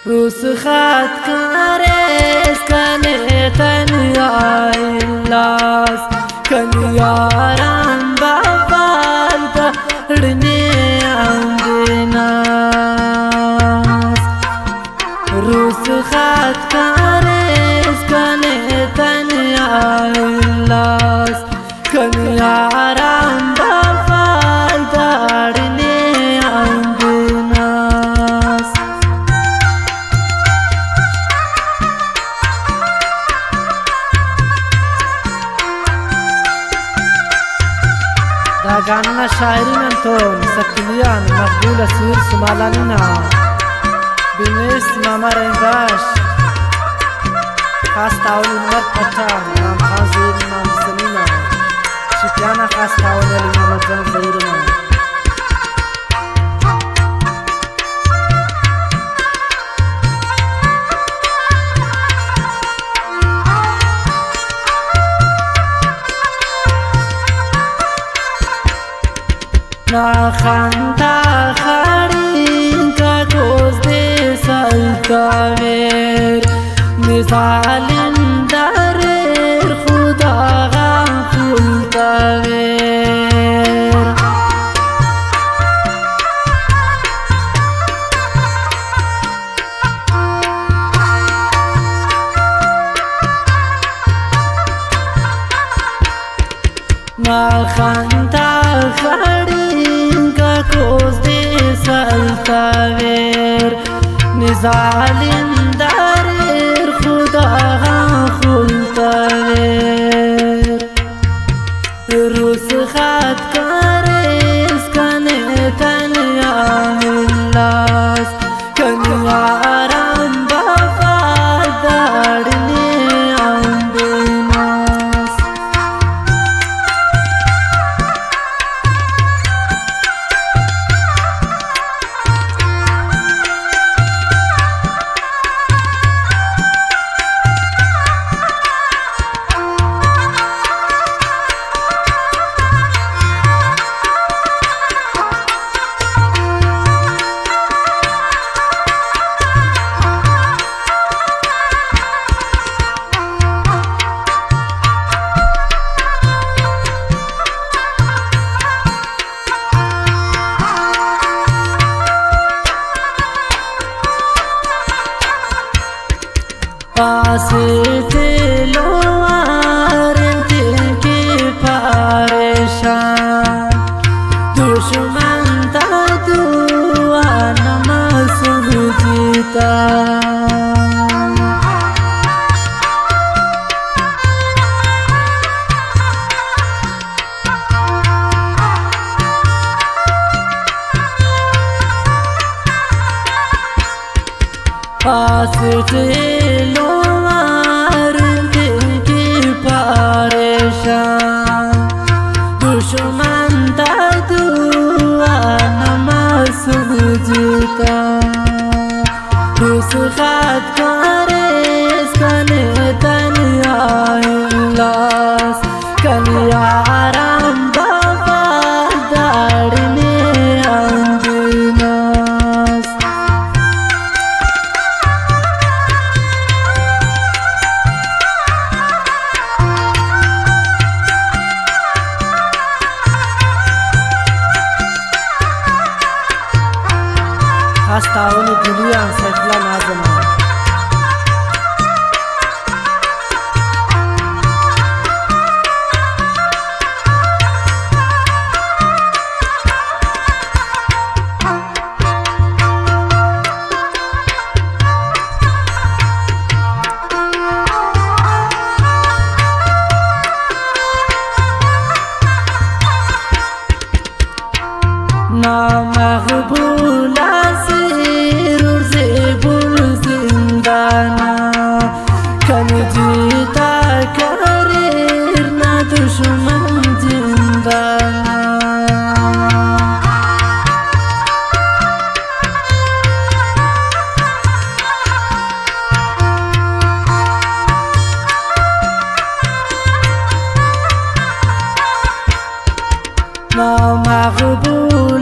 رسخت کارس کنه تنیای لاس کنیارم بافال دردنی اندناس رسخت کارس کنه تنیای لاس کنیارم بافال دردنی اندناس دا गाना शायरी Anton Sakilian Maqbula Sir Sumalanina Binis Mama Rengash Khas Taun Umar Patan Nam Khazir Nam Selina Shikyana Khas Taun Ali Namajan Zairina Na khanta kharin ka koz de saltaver misalin darer khuda gam khultaver na khanta kharin کوز دی سلطاویر نزالین داریر خدا غم خلطاویر روس خط کاریس کنه تنیا هلاس کنیارم بافال دارنی اندناس आसे लो के परेशान दुश्मन ता दुआ नमाज जीता आसे लो दुश्मन ता दुआ नमाज जीता रुसखत कारेस कने तनिया लास कनियाराम बाबा दाड़ने अंदनास Hasta onu Gülüyan Seyfla Nazım'a Na maqbula sirur zebul zindana kan jita karir na dushman zindana na maqbula